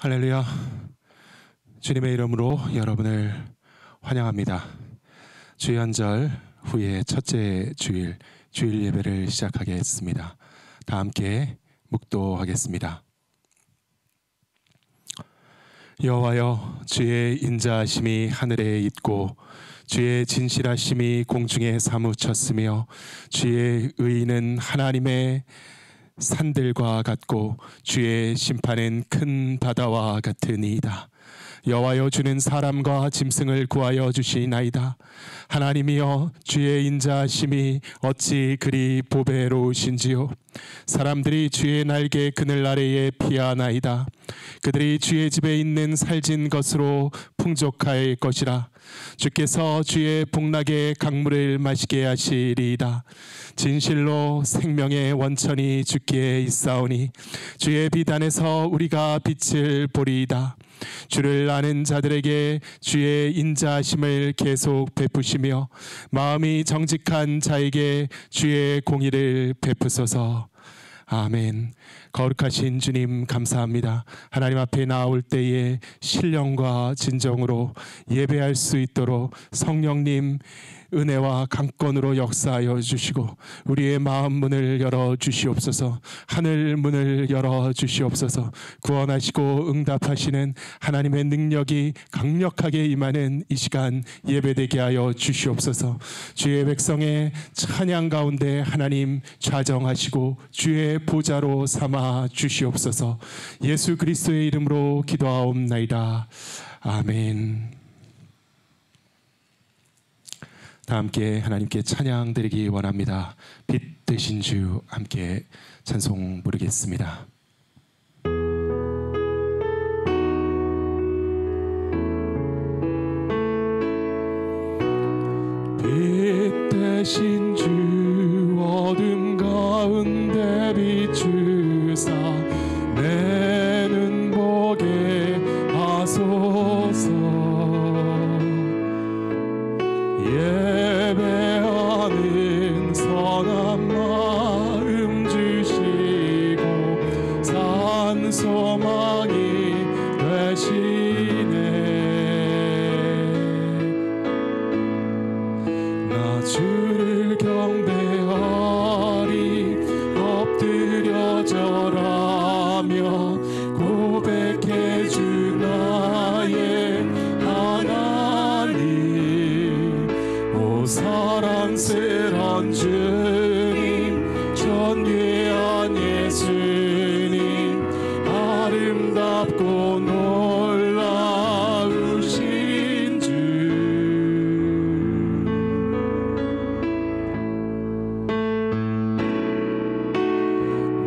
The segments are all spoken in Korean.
할렐루야. 주님의 이름으로 여러분을 환영합니다. 주연절 후에 첫째 주일 예배를 시작하겠습니다. 다 함께 묵도하겠습니다. 여호와여, 주의 인자하심이 하늘에 있고 주의 진실하심이 공중에 사무쳤으며 주의 의는 하나님의 산들과 같고 주의 심판은 큰 바다와 같으니이다. 여호와여, 주는 사람과 짐승을 구하여 주시나이다. 하나님이여, 주의 인자하심이 어찌 그리 보배로우신지요. 사람들이 주의 날개 그늘 아래에 피하나이다. 그들이 주의 집에 있는 살진 것으로 풍족할 것이라. 주께서 주의 복락의 강물을 마시게 하시리이다. 진실로 생명의 원천이 주께 있사오니 주의 비단에서 우리가 빛을 보리이다. 주를 아는 자들에게 주의 인자하심을 계속 베푸시며 마음이 정직한 자에게 주의 공의를 베푸소서. 아멘. 거룩하신 주님 감사합니다. 하나님 앞에 나올 때에 신령과 진정으로 예배할 수 있도록 성령님 은혜와 강권으로 역사하여 주시고 우리의 마음 문을 열어 주시옵소서. 하늘 문을 열어 주시옵소서. 구원하시고 응답하시는 하나님의 능력이 강력하게 임하는 이 시간 예배되게 하여 주시옵소서. 주의 백성의 찬양 가운데 하나님 좌정하시고 주의 보좌로 삼아 주시옵소서. 예수 그리스도의 이름으로 기도하옵나이다. 아멘. 다 함께 하나님께 찬양 드리기 원합니다. 빛 되신 주 함께 찬송 부르겠습니다. 빛 되신 주 어둠 가운데 비추사 내 눈 보게 하소서. 예배하는 선한 마음 주시고 산 소망이 되시네. 나 주를 경배하리 엎드려 절하며 고백해 주 나의 하나님. 오 사랑스런 주님, 존귀한 예수님, 아름답고 놀라우신 주.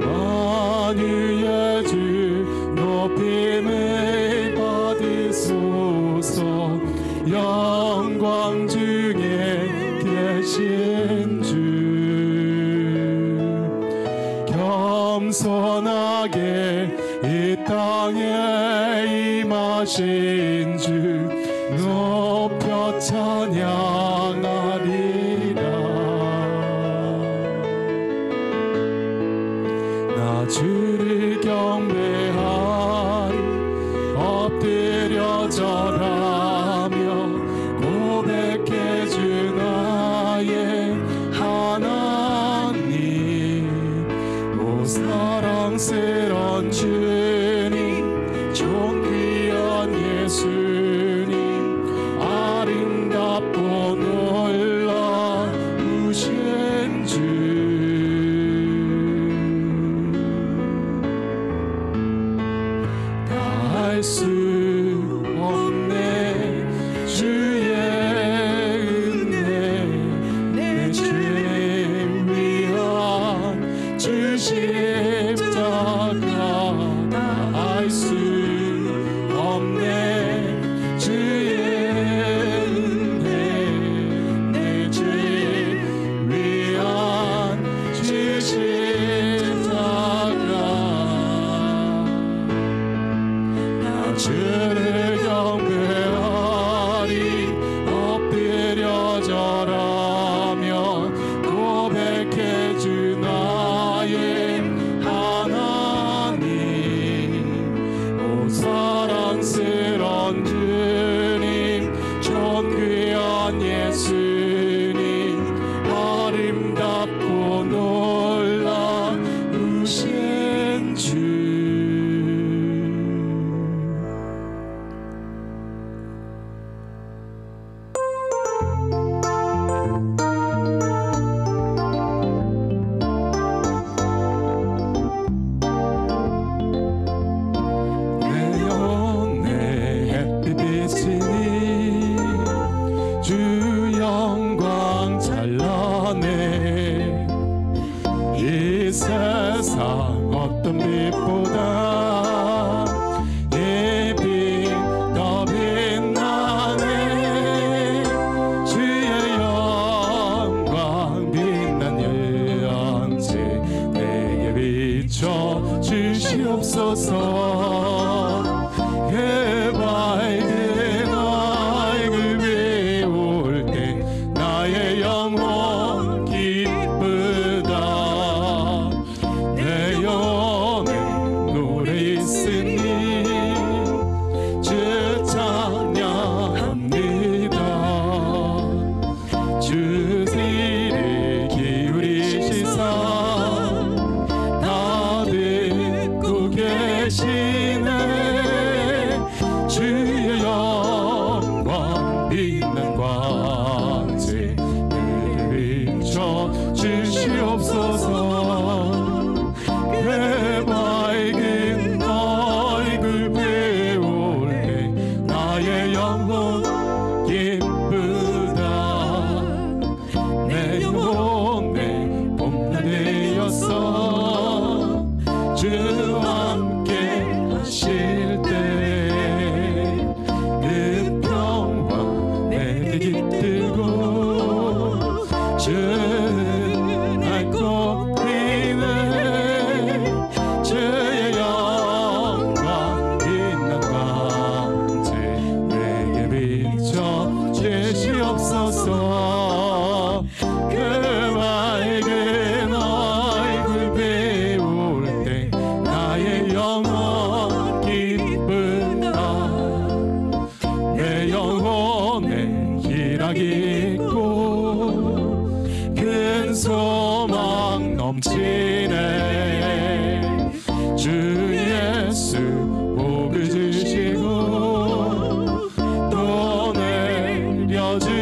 만유의 주 높임을 받으소서. 영광 중에 계신 주, 겸손하게 이 땅에 임하신 주 높여 찬양하리라. 나 주를 경배하리 엎드려 절하며 고백해 주 나의 하나님. 오 사랑스런 주님, 존귀한 예수님, 아름답고 놀라우신 주. 다 알 수 없네 주의 은혜, 내 죄 위한 주 십자가. 다 알 수 없네 주의 은혜, 내 죄 위한 주 십자가. 나 주를 경배하리 엎드려 절하며 고백해 주 나의 하나님. 오 주시옵소서. 해맑은 얼굴 배울 때 나의 영혼 기쁘다. 내 영혼에 노래 있으니 주 찬양합니다. 주 귀를 기울이시사 다 듣고 계시네. 주의 영광 빛난 광채 비춰 주시옵소서. 해맑은 얼굴 배울 때 나의 영혼 기쁘다. 내 영혼에 봄날 되었어. 주와 함께 하실 때 그 평화 내게 깃들고 주날 꽃피네. 주의 영광 빛난 광채 내게 비춰 주시옵소서. 그 맑은 얼굴 배울 때 나의 영혼 기쁘다. 내 영혼에 희락이 있고 큰 소망 넘치네. 주 예수 복을 주시고 또 내려주시네.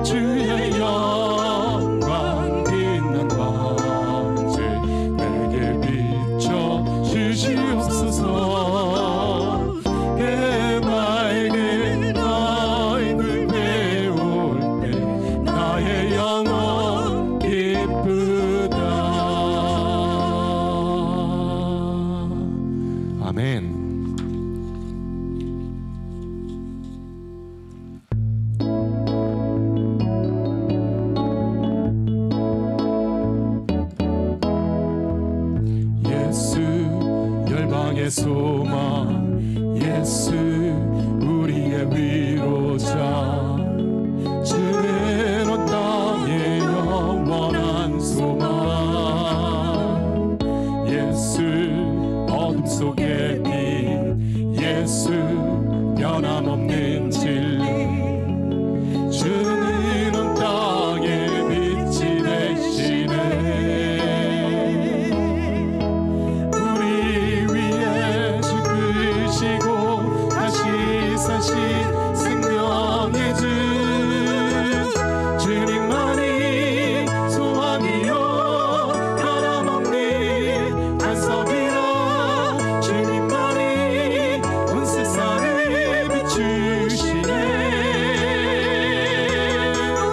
주의 영광 빛난 광채 내게 비춰 주시옵소서. 해맑은 얼굴 배울 때 나의 영혼 기쁘다. 아멘. 예수 열방의 소망, 예수 우리의 위로자. 주는 온 땅의 영원한 소망. 예수 어둠 속의 빛, 예수 변함없는 진리. 주는 온 땅의 빛이 되시네. 우리 위에 죽으시고 다시 사신 생명의 주. 주님만이 소망이요 변함없는 반석이라. 주님만이 온 세상을 비추시네.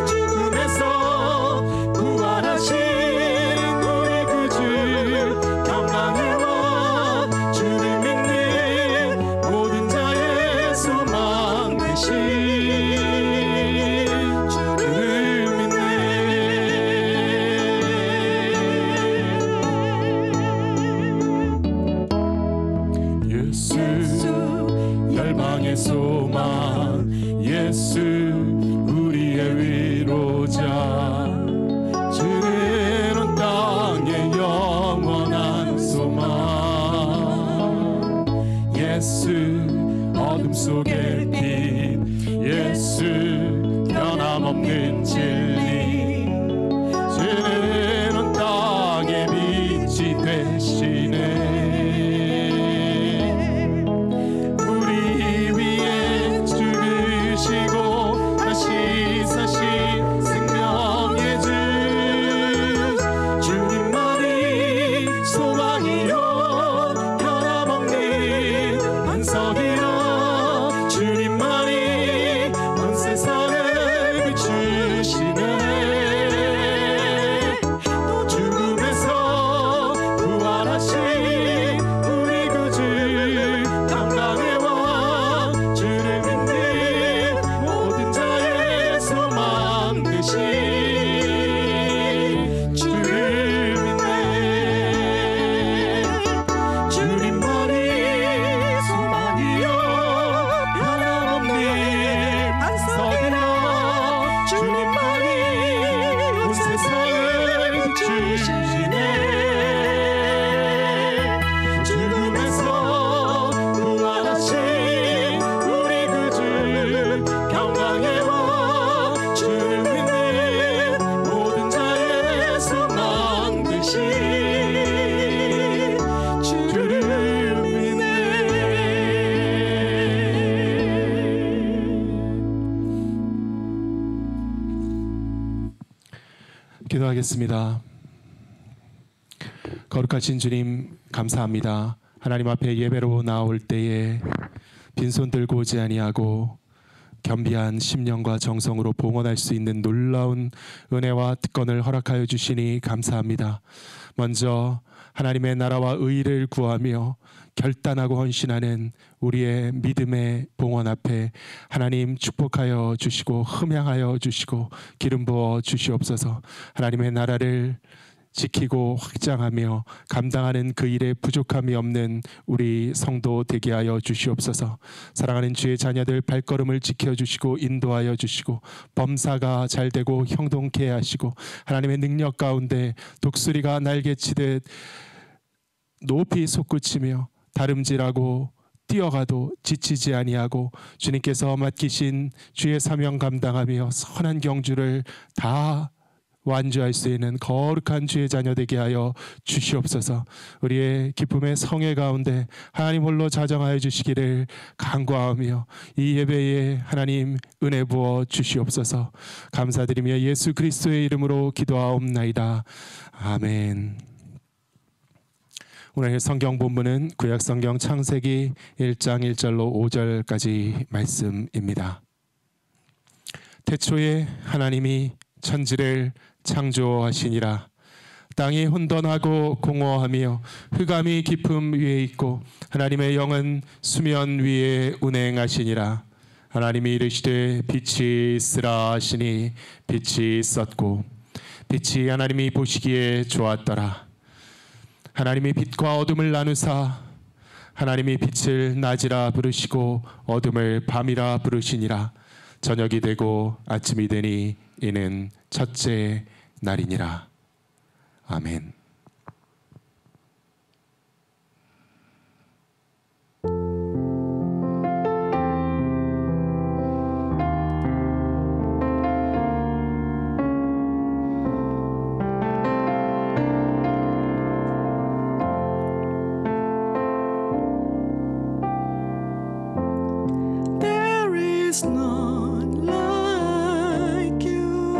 죽음에서 부활하신 우리 구주 평강해와. 주를 믿는 모든 자의 소망 되신 주를 믿네. 예수 열방의 소망, 예수 우리의 위로자. 주는 온 땅의 영원한 소망. 예수 어둠 속의 빛, 예수 변함없는 진리. 주는 온 땅의 빛이 되시네. 우리 위에 죽으시고 다시 사신 생명의 주. 주님만이 소망이요 변함없는 반석이라. 주님만이 온 세상을 비추시네. 기도하겠습니다. 거룩하신 주님 감사합니다. 하나님 앞에 예배로 나올 때에 빈손 들고 오지 아니하고 겸비한 심령과 정성으로 봉헌할 수 있는 놀라운 은혜와 특권을 허락하여 주시니 감사합니다. 먼저 하나님의 나라와 의를 구하며 결단하고 헌신하는 우리의 믿음의 봉헌 앞에 하나님 축복하여 주시고 흠양하여 주시고 기름 부어 주시옵소서. 하나님의 나라를 지키고 확장하며 감당하는 그 일에 부족함이 없는 우리 성도 되게 하여 주시옵소서. 사랑하는 주의 자녀들 발걸음을 지켜주시고 인도하여 주시고 범사가 잘되고 형통케 하시고 하나님의 능력 가운데 독수리가 날개치듯 높이 솟구치며 다름질하고 뛰어가도 지치지 아니하고 주님께서 맡기신 주의 사명 감당하며 선한 경주를 다 완주할 수 있는 거룩한 주의 자녀 되게 하여 주시옵소서. 우리의 기쁨의 성회 가운데 하나님 홀로 자정하여 주시기를 간구하며 이 예배에 하나님 은혜 부어 주시옵소서. 감사드리며 예수 그리스도의 이름으로 기도하옵나이다. 아멘. 오늘 성경 본문은 구약 성경 창세기 1장 1절로 5절까지 말씀입니다. 태초에 하나님이 천지를 창조하시니라. 땅이 혼돈하고 공허하며 흑암이 깊음 위에 있고 하나님의 영은 수면 위에 운행하시니라. 하나님이 이르시되 빛이 있으라 하시니 빛이 있었고 빛이 하나님이 보시기에 좋았더라. 하나님이 빛과 어둠을 나누사 하나님이 빛을 낮이라 부르시고 어둠을 밤이라 부르시니라. 저녁이 되고 아침이 되니 이는 첫째 날이니라. 아멘. none like you.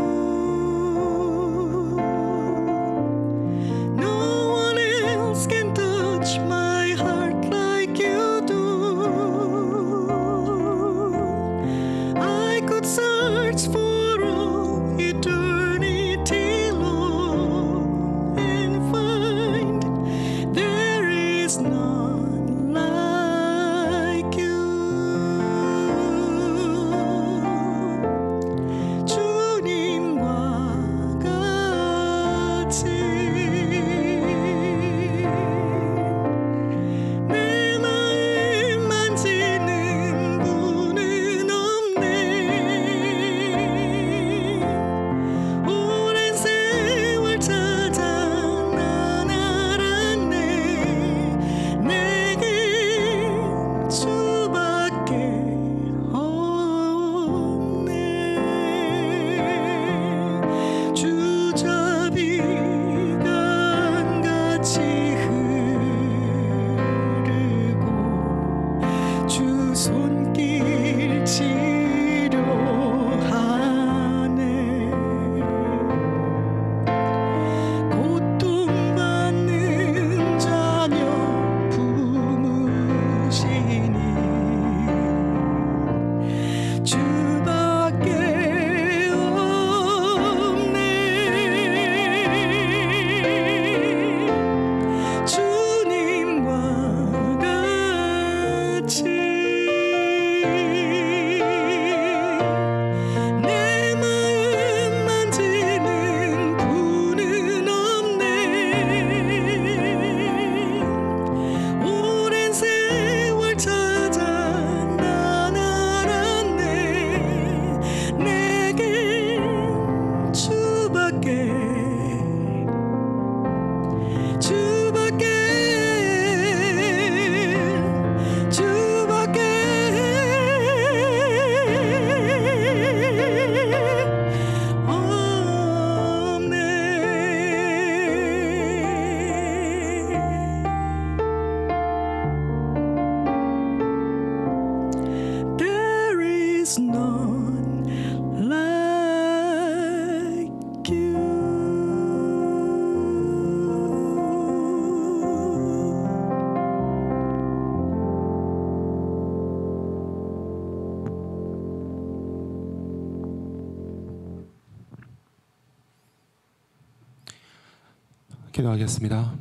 기도하겠습니다.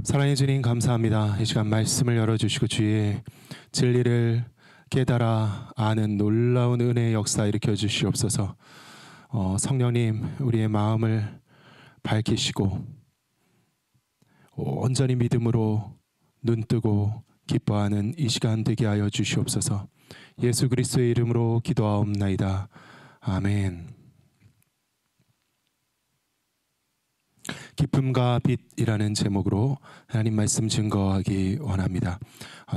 사랑해 주님 감사합니다. 이 시간 말씀을 열어주시고 주의 진리를 깨달아 아는 놀라운 은혜의 역사 일으켜 주시옵소서. 성령님 우리의 마음을 밝히시고 온전히 믿음으로 눈뜨고 기뻐하는 이 시간 되게 하여 주시옵소서. 예수 그리스도의 이름으로 기도하옵나이다. 아멘. 기쁨과 빛이라는 제목으로 하나님 말씀 증거하기 원합니다.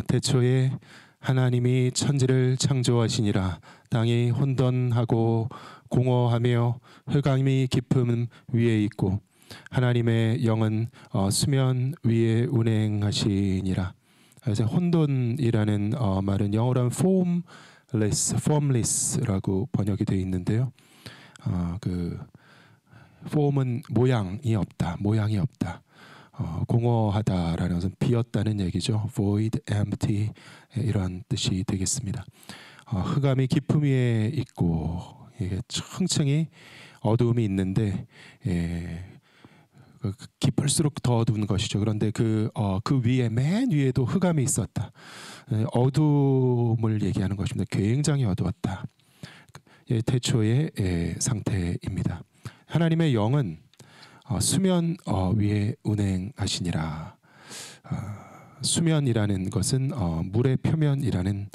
태초에 하나님이 천지를 창조하시니라. 땅이 혼돈하고 공허하며 흑암이 깊음 위에 있고 하나님의 영은 수면 위에 운행하시니라. 그래서 혼돈이라는 말은 영어로는 formless라고 번역이 되어 있는데요. form은 모양이 없다, 공허하다라는 것은 비었다는 얘기죠. void, empty 이런 뜻이 되겠습니다. 흑암이 깊음 위에 있고 이게 층층이 어두움이 있는데 깊을수록 더 어두운 것이죠. 그런데 그 위에 맨 위에도 흑암이 있었다. 어두움을 얘기하는 것입니다. 굉장히 어두웠다. 태초의 상태입니다. 하나님의 영은 수면 위에 운행하시니라. 수면이라는 것은 물의 표면이라는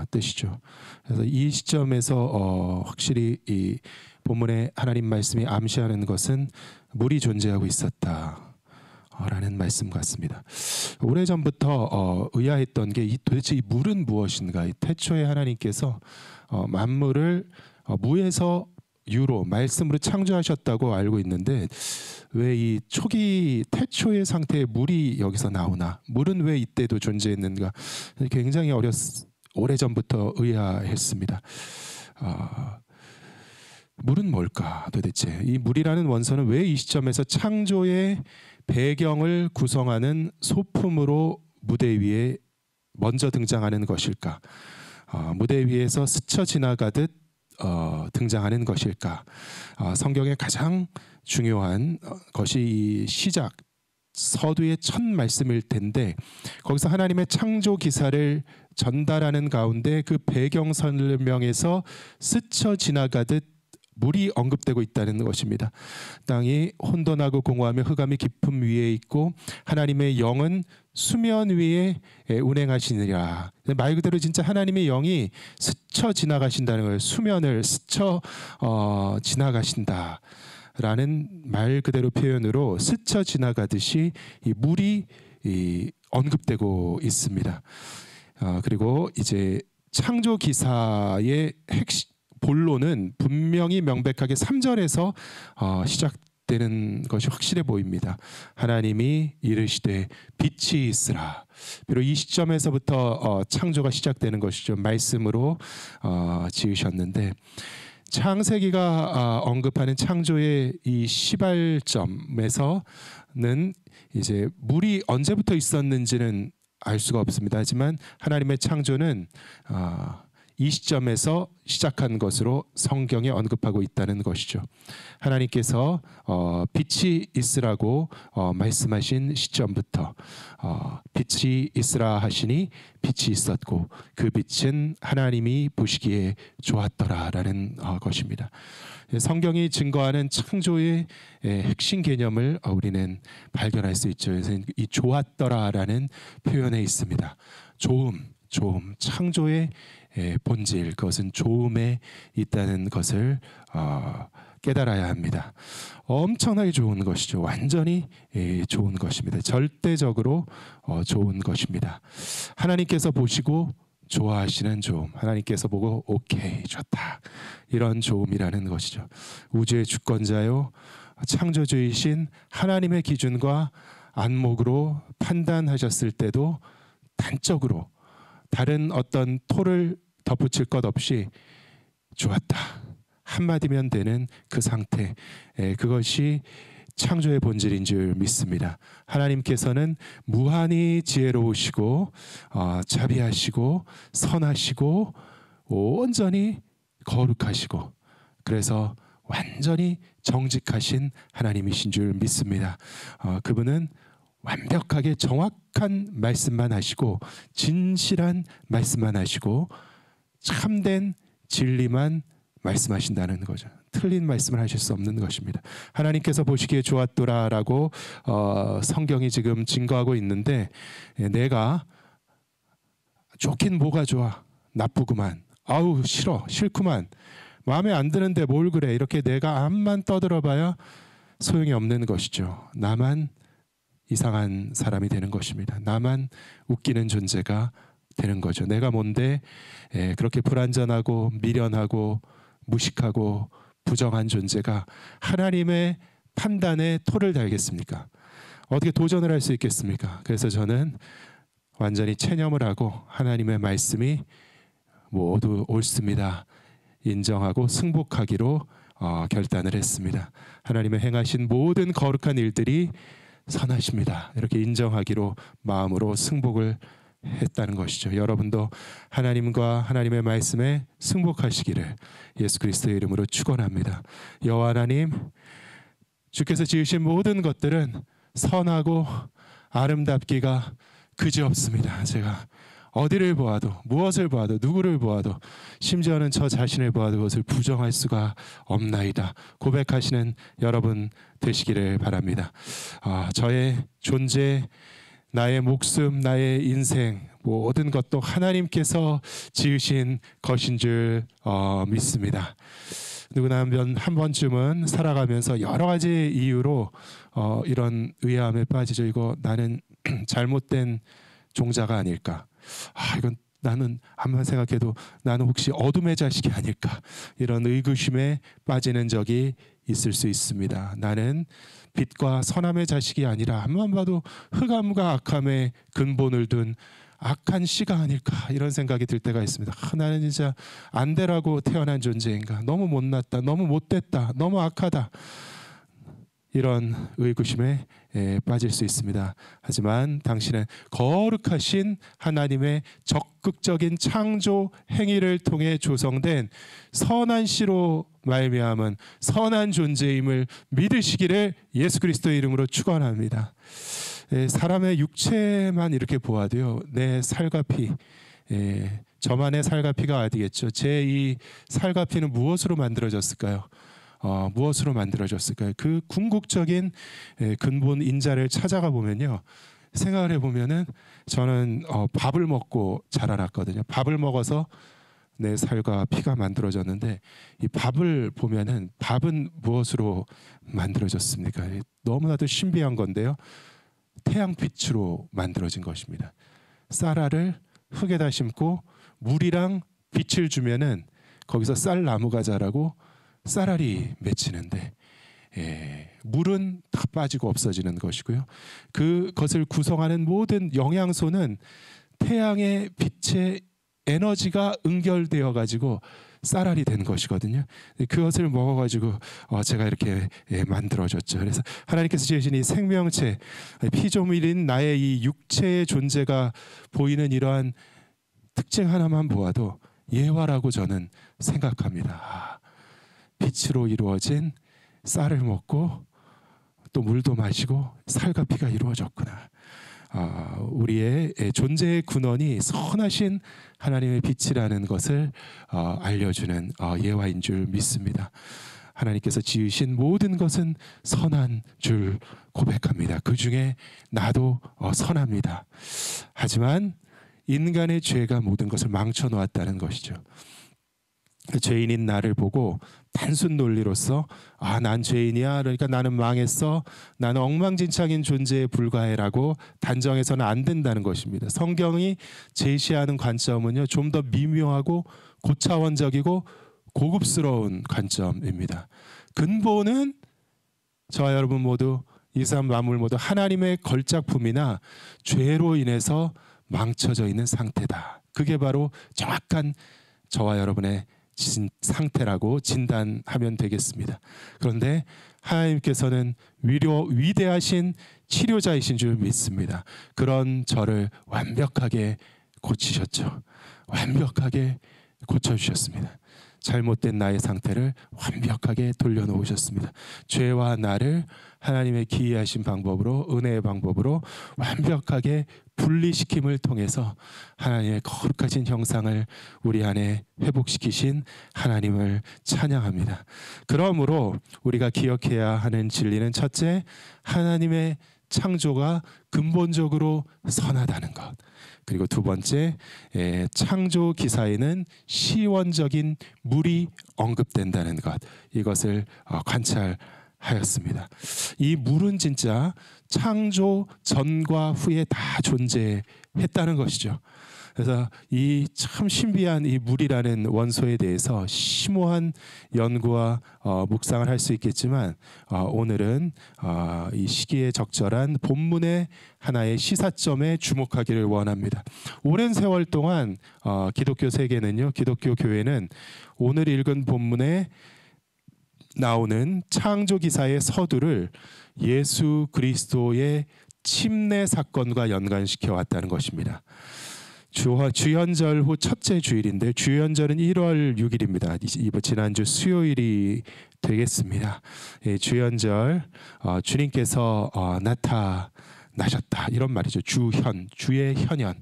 뜻이죠. 그래서 이 시점에서 확실히 이 본문의 하나님 말씀이 암시하는 것은 물이 존재하고 있었다 라는 말씀 같습니다. 오래전부터 의아했던 게 도대체 이 물은 무엇인가. 태초에 하나님께서 만물을 무에서 유로 말씀으로 창조하셨다고 알고 있는데 왜 이 초기 태초의 상태에 물이 여기서 나오나, 물은 왜 이때도 존재했는가, 굉장히 오래전부터 의아했습니다. 물은 뭘까 도대체. 이 물이라는 원소는 왜 이 시점에서 창조의 배경을 구성하는 소품으로 무대 위에 먼저 등장하는 것일까. 무대 위에서 스쳐 지나가듯 등장하는 것일까. 성경의 가장 중요한 것이 이 시작 서두의 첫 말씀일 텐데 거기서 하나님의 창조 기사를 전달하는 가운데 그 배경 설명에서 스쳐 지나가듯 물이 언급되고 있다는 것입니다. 땅이 혼돈하고 공허하며 흑암이 깊음 위에 있고 하나님의 영은 수면 위에 운행하시느라. 말 그대로 진짜 하나님의 영이 스쳐 지나가신다는 거예요. 수면을 스쳐 지나가신다 라는 말 그대로 표현으로 스쳐 지나가듯이 이 물이 언급되고 있습니다. 그리고 이제 창조 기사의 본론은 분명히 명백하게 3절에서 시작되는 것이 확실해 보입니다. 하나님이 이르시되 빛이 있으라. 비록 이 시점에서부터 창조가 시작되는 것이죠. 말씀으로 지으셨는데 창세기가 언급하는 창조의 이 시발점에서는 이제 물이 언제부터 있었는지는 알 수가 없습니다. 하지만 하나님의 창조는 이 시점에서 시작한 것으로 성경에 언급하고 있다는 것이죠. 하나님께서 빛이 있으라고 말씀하신 시점부터 빛이 있으라 하시니 빛이 있었고 그 빛은 하나님이 보시기에 좋았더라라는 것입니다. 성경이 증거하는 창조의 핵심 개념을 우리는 발견할 수 있죠. 그래서 이 좋았더라라는 표현에 있습니다. 좋음, 창조의 본질, 그것은 좋음에 있다는 것을 깨달아야 합니다. 엄청나게 좋은 것이죠. 완전히 좋은 것입니다. 절대적으로 좋은 것입니다. 하나님께서 보시고 좋아하시는 좋음, 하나님께서 보고 오케이 좋다 이런 좋음이라는 것이죠. 우주의 주권자요 창조주이신 하나님의 기준과 안목으로 판단하셨을 때도 단적으로 다른 어떤 토를 덧붙일 것 없이 좋았다 한마디면 되는 그 상태, 그것이 창조의 본질인 줄 믿습니다. 하나님께서는 무한히 지혜로우시고 자비하시고 선하시고 온전히 거룩하시고 그래서 완전히 정직하신 하나님이신 줄 믿습니다. 그분은 완벽하게 정확한 말씀만 하시고 진실한 말씀만 하시고 참된 진리만 말씀하신다는 거죠. 틀린 말씀을 하실 수 없는 것입니다. 하나님께서 보시기에 좋았더라라고 성경이 지금 증거하고 있는데, 내가 좋긴 뭐가 좋아, 나쁘구만, 아우 싫구만, 마음에 안 드는데 뭘 그래, 이렇게 내가 암만 떠들어봐야 소용이 없는 것이죠. 나만 이상한 사람이 되는 것입니다. 나만 웃기는 존재가 되는 거죠. 내가 뭔데 그렇게 불완전하고 미련하고 무식하고 부정한 존재가 하나님의 판단에 토를 달겠습니까? 어떻게 도전을 할 수 있겠습니까? 그래서 저는 완전히 체념을 하고 하나님의 말씀이 모두 옳습니다 인정하고 승복하기로 결단을 했습니다. 하나님의 행하신 모든 거룩한 일들이 선하십니다, 이렇게 인정하기로 마음으로 승복을 했다는 것이죠. 여러분도 하나님과 하나님의 말씀에 승복하시기를 예수 그리스도의 이름으로 축원합니다. 여호와 하나님, 주께서 지으신 모든 것들은 선하고 아름답기가 그지없습니다. 제가 어디를 보아도, 무엇을 보아도, 누구를 보아도, 심지어는 저 자신을 보아도 그것을 부정할 수가 없나이다 고백하시는 여러분 되시기를 바랍니다. 저의 존재, 나의 목숨, 나의 인생, 모든 것도 하나님께서 지으신 것인 줄 믿습니다. 누구나 한 번쯤은 살아가면서 여러 가지 이유로 이런 의아함에 빠지죠. 이거 나는 잘못된 종자가 아닐까, 이건 나는 암만 생각해도 나는 혹시 어둠의 자식이 아닐까, 이런 의구심에 빠지는 적이 있을 수 있습니다. 나는 빛과 선함의 자식이 아니라 암만 봐도 흑암과 악함의 근본을 둔 악한 씨가 아닐까, 이런 생각이 들 때가 있습니다. 나는 진짜 안 되라고 태어난 존재인가, 너무 못났다, 너무 못됐다, 너무 악하다, 이런 의구심에 빠질 수 있습니다. 하지만 당신은 거룩하신 하나님의 적극적인 창조 행위를 통해 조성된 선한 씨로 말미암은 선한 존재임을 믿으시기를 예수 그리스도의 이름으로 축원합니다. 사람의 육체만 이렇게 보아도요, 내 살과 피, 저만의 살과 피가 아니겠죠. 제 이 살과 피는 무엇으로 만들어졌을까요? 무엇으로 만들어졌을까요? 그 궁극적인 근본 인자를 찾아가 보면요, 생각을 해보면은 저는 밥을 먹고 자라났거든요. 밥을 먹어서 내 살과 피가 만들어졌는데, 이 밥을 보면은 밥은 무엇으로 만들어졌습니까? 너무나도 신비한 건데요, 태양빛으로 만들어진 것입니다. 쌀알을 흙에다 심고 물이랑 빛을 주면은 거기서 쌀나무가 자라고 쌀알이 맺히는데, 물은 다 빠지고 없어지는 것이고요, 그것을 구성하는 모든 영양소는 태양의 빛에 에너지가 응결되어 가지고 쌀알이 된 것이거든요. 그것을 먹어 가지고 제가 이렇게 만들어졌죠. 그래서 하나님께서 지으신 이 생명체, 피조물인 나의 이 육체의 존재가 보이는 이러한 특징 하나만 보아도 예화라고 저는 생각합니다. 빛으로 이루어진 쌀을 먹고 또 물도 마시고 살과 피가 이루어졌구나. 우리의 존재의 근원이 선하신 하나님의 빛이라는 것을 알려주는 예화인 줄 믿습니다. 하나님께서 지으신 모든 것은 선한 줄 고백합니다. 그 중에 나도 선합니다. 하지만 인간의 죄가 모든 것을 망쳐 놓았다는 것이죠. 죄인인 나를 보고 단순 논리로서 난 죄인이야, 그러니까 나는 망했어, 나는 엉망진창인 존재에 불과해라고 단정해서는 안 된다는 것입니다. 성경이 제시하는 관점은요, 좀 더 미묘하고 고차원적이고 고급스러운 관점입니다. 근본은 저와 여러분 모두, 이 사람 만물 모두 하나님의 걸작품이나 죄로 인해서 망쳐져 있는 상태다. 그게 바로 정확한 저와 여러분의 상태라고 진단하면 되겠습니다. 그런데 하나님께서는 위대하신 치료자이신 줄 믿습니다. 그런 저를 완벽하게 고치셨죠. 완벽하게 고쳐주셨습니다. 잘못된 나의 상태를 완벽하게 돌려놓으셨습니다. 죄와 나를 하나님의 기이하신 방법으로, 은혜의 방법으로 완벽하게 분리시킴을 통해서 하나님의 거룩하신 형상을 우리 안에 회복시키신 하나님을 찬양합니다. 그러므로 우리가 기억해야 하는 진리는, 첫째, 하나님의 창조가 근본적으로 선하다는 것. 그리고 두 번째, 창조 기사에는 시원적인 물이 언급된다는 것. 이것을 관찰하였습니다. 이 물은 진짜 창조 전과 후에 다 존재했다는 것이죠. 그래서 이 참 신비한 이 물이라는 원소에 대해서 심오한 연구와 묵상을 할 수 있겠지만, 오늘은 이 시기에 적절한 본문의 하나의 시사점에 주목하기를 원합니다. 오랜 세월 동안 기독교 세계는요, 기독교 교회는 오늘 읽은 본문에 나오는 창조기사의 서두를 예수 그리스도의 침례 사건과 연관시켜 왔다는 것입니다. 주연절 후 첫째 주일인데, 주연절은 1월 6일입니다. 지난주 수요일이 되겠습니다. 주연절, 주님께서 나타나셨다, 이런 말이죠. 주의 현현.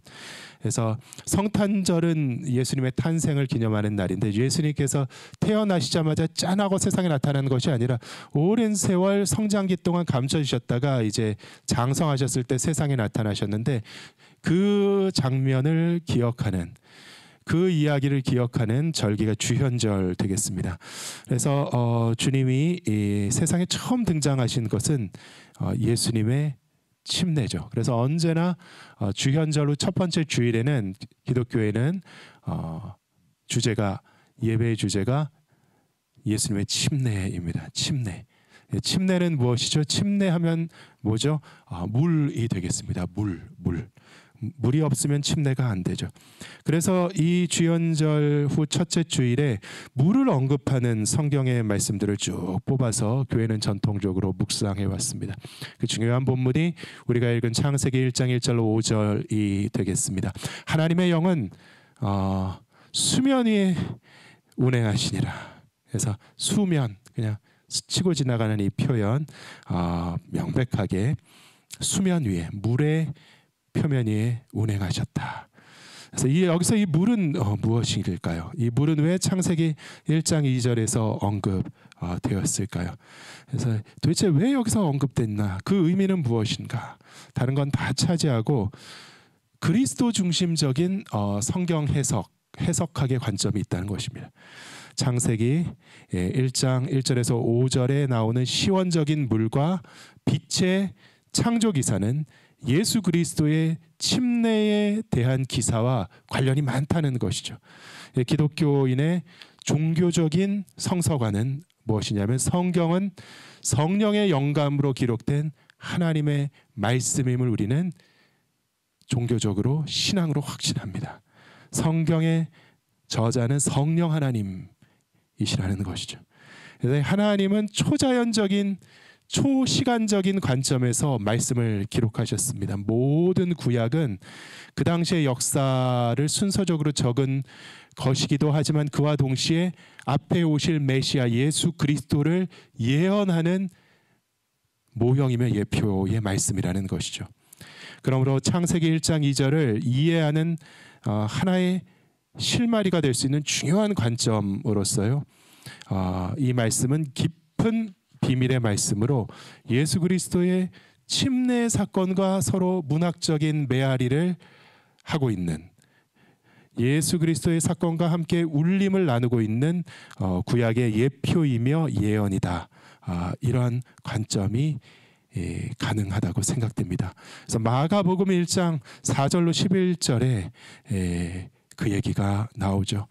그래서 성탄절은 예수님의 탄생을 기념하는 날인데, 예수님께서 태어나시자마자 짠하고 세상에 나타나는 것이 아니라 오랜 세월 성장기 동안 감춰주셨다가 이제 장성하셨을 때 세상에 나타나셨는데, 그 장면을 기억하는, 그 이야기를 기억하는 절기가 주현절 되겠습니다. 그래서 주님이 이 세상에 처음 등장하신 것은 예수님의 침례죠. 그래서 언제나 주현절 후 첫 번째 주일에는 기독교회는 예배의 주제가 예수님의 침례입니다. 침례. 침례는 무엇이죠? 침례하면 뭐죠? 물이 되겠습니다. 물이 없으면 침례가 안 되죠. 그래서 이 주연절 후 첫째 주일에 물을 언급하는 성경의 말씀들을 쭉 뽑아서 교회는 전통적으로 묵상해 왔습니다. 그 중요한 본문이 우리가 읽은 창세기 1장 1절로 5절이 되겠습니다. 하나님의 영은 수면 위에 운행하시니라. 그래서 수면, 그냥 스치고 지나가는 이 표현, 명백하게 수면 위에, 물의 표면 위에 운행하셨다. 그래서 여기서 이 물은 무엇일까요? 이 물은 왜 창세기 1장 2절에서 언급되었을까요? 그래서 도대체 왜 여기서 언급됐나? 그 의미는 무엇인가? 다른 건 다 차지하고 그리스도 중심적인 성경 해석학의 관점이 있다는 것입니다. 창세기 1장 1절에서 5절에 나오는 시원적인 물과 빛의 창조 기사는 예수 그리스도의 침례에 대한 기사와 관련이 많다는 것이죠. 기독교인의 종교적인 성서관은 무엇이냐면, 성경은 성령의 영감으로 기록된 하나님의 말씀임을 우리는 종교적으로, 신앙으로 확신합니다. 성경의 저자는 성령 하나님이시라는 것이죠. 그래서 하나님은 초자연적인, 초시간적인 관점에서 말씀을 기록하셨습니다. 모든 구약은 그 당시의 역사를 순서적으로 적은 것이기도 하지만, 그와 동시에 앞에 오실 메시아 예수 그리스도를 예언하는 모형이며 예표의 말씀이라는 것이죠. 그러므로 창세기 1장 2절을 이해하는 하나의 실마리가 될 수 있는 중요한 관점으로서요, 이 말씀은 깊은 비밀의 말씀으로 예수 그리스도의 침례 사건과 서로 문학적인 메아리를 하고 있는, 예수 그리스도의 사건과 함께 울림을 나누고 있는 구약의 예표이며 예언이다. 이러한 관점이 가능하다고 생각됩니다. 그래서 마가복음 1장 4절로 11절에 그 얘기가 나오죠.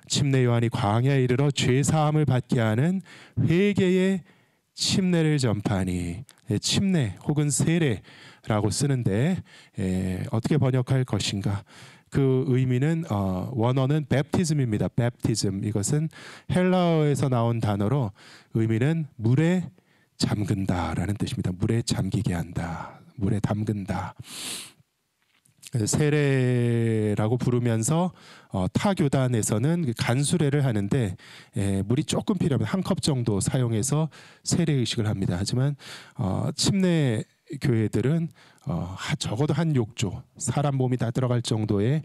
침례 요한이 광야에 이르러 죄 사함을 받게 하는 회개의 침례를 전파하니, 침례 혹은 세례라고 쓰는데 어떻게 번역할 것인가? 그 의미는 원어는 baptism입니다. baptism, 이것은 헬라어에서 나온 단어로 의미는 물에 잠근다라는 뜻입니다. 물에 잠기게 한다, 물에 담근다. 세례라고 부르면서 타교단에서는 간수례를 하는데 물이 조금 필요하면 한 컵 정도 사용해서 세례 의식을 합니다. 하지만 침례 교회들은 적어도 한 욕조, 사람 몸이 다 들어갈 정도의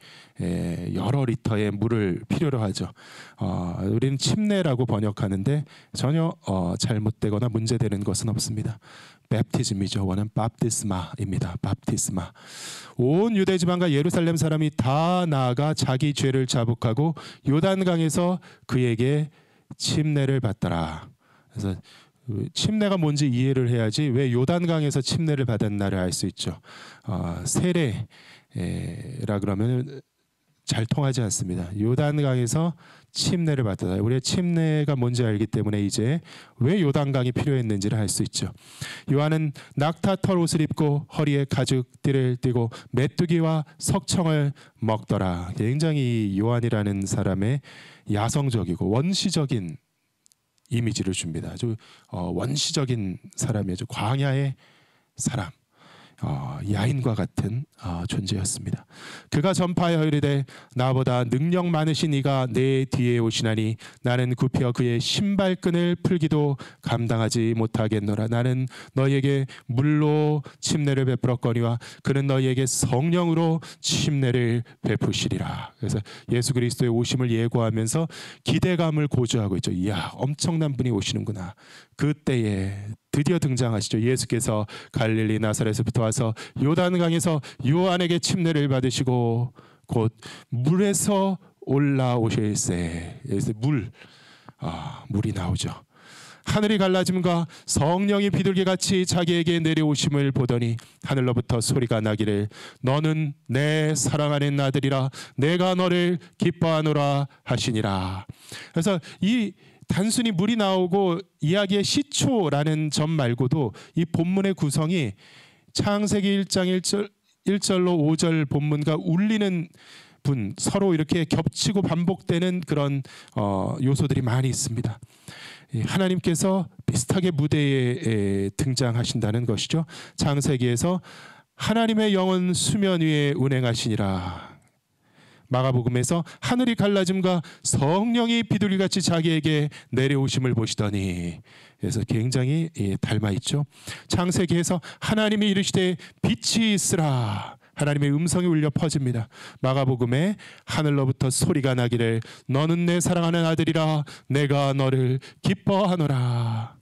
여러 리터의 물을 필요로 하죠. 우리는 침례라고 번역하는데 전혀 잘못되거나 문제되는 것은 없습니다. 베프티즘이죠. 원은 밥티스마입니다. 밥티스마. 온 유대 지방과 예루살렘 사람이 다 나아가 자기 죄를 자복하고 요단강에서 그에게 침례를 받더라. 그래서 침례가 뭔지 이해를 해야지 왜 요단강에서 침례를 받았나를 알 수 있죠. 세례라 그러면 잘 통하지 않습니다. 요단강에서 침례를 받았다. 우리의 침례가 뭔지 알기 때문에 이제 왜 요단강이 필요했는지를 알 수 있죠. 요한은 낙타 털 옷을 입고 허리에 가죽띠를 띠고 메뚜기와 석청을 먹더라. 굉장히 요한이라는 사람의 야성적이고 원시적인 이미지를 줍니다. 아주 원시적인 사람이죠. 광야의 사람, 야인과 같은 존재였습니다. 그가 전파하여 이르되 나보다 능력 많으신 이가 내 뒤에 오시나니 나는 굽혀 그의 신발끈을 풀기도 감당하지 못하겠노라. 나는 너희에게 물로 침례를 베풀었거니와 그는 너희에게 성령으로 침례를 베푸시리라. 그래서 예수 그리스도의 오심을 예고하면서 기대감을 고조하고 있죠. 이야, 엄청난 분이 오시는구나. 그때에 드디어 등장하시죠. 예수께서 갈릴리 나사렛에서부터 와서 요단강에서 요한에게 침례를 받으시고 곧 물에서 올라오실세. 여기서 물이 나오죠. 하늘이 갈라짐과 성령이 비둘기같이 자기에게 내려오심을 보더니 하늘로부터 소리가 나기를 너는 내 사랑하는 아들이라 내가 너를 기뻐하노라 하시니라. 그래서 이 단순히 물이 나오고 이야기의 시초라는 점 말고도 이 본문의 구성이 창세기 1장 1절로 5절 본문과 울리는 분, 서로 이렇게 겹치고 반복되는 그런 요소들이 많이 있습니다. 하나님께서 비슷하게 무대에 등장하신다는 것이죠. 창세기에서 하나님의 영은 수면 위에 운행하시니라. 마가복음에서 하늘이 갈라짐과 성령이 비둘기같이 자기에게 내려오심을 보시더니, 그래서 굉장히 닮아 있죠. 창세기에서 하나님이 이르시되 빛이 있으라. 하나님의 음성이 울려 퍼집니다. 마가복음에 하늘로부터 소리가 나기를 너는 내 사랑하는 아들이라 내가 너를 기뻐하노라.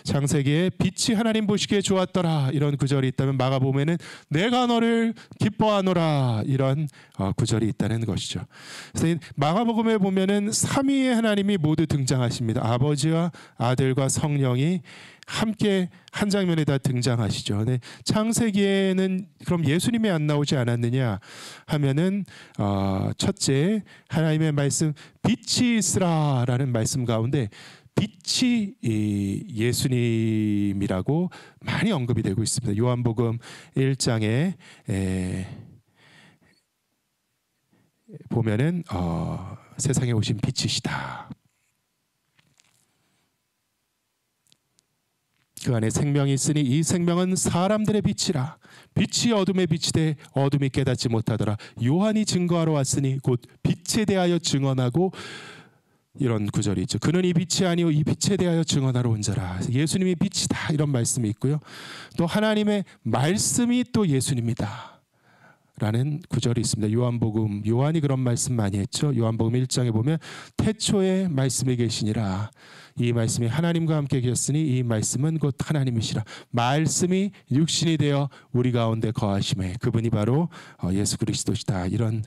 창세기에 빛이 하나님 보시기에 좋았더라 이런 구절이 있다면 마가복음에는 내가 너를 기뻐하노라 이런 구절이 있다는 것이죠. 그래서 마가복음에 보면은 삼위의 하나님이 모두 등장하십니다. 아버지와 아들과 성령이 함께 한 장면에 다 등장하시죠. 근데 창세기에는 그럼 예수님이 안 나오지 않았느냐 하면은 첫째 하나님의 말씀 빛이 있으라라는 말씀 가운데 빛이 예수님이라고 많이 언급이 되고 있습니다. 요한복음 1장에 보면은 세상에 오신 빛이시다. 그 안에 생명이 있으니 이 생명은 사람들의 빛이라. 빛이 어둠에 비치되 어둠이 깨닫지 못하더라. 요한이 증거하러 왔으니 곧 빛에 대하여 증언하고 이런 구절이 있죠. 그는 이 빛이 아니오 이 빛에 대하여 증언하러 온 자라. 예수님이 빛이다 이런 말씀이 있고요. 또 하나님의 말씀이 또 예수님이다 라는 구절이 있습니다. 요한복음, 요한이 그런 말씀 많이 했죠. 요한복음 1장에 보면 태초에 말씀이 계시니라. 이 말씀이 하나님과 함께 계셨으니 이 말씀은 곧 하나님이시라. 말씀이 육신이 되어 우리 가운데 거하심에 그분이 바로 예수 그리스도시다 이런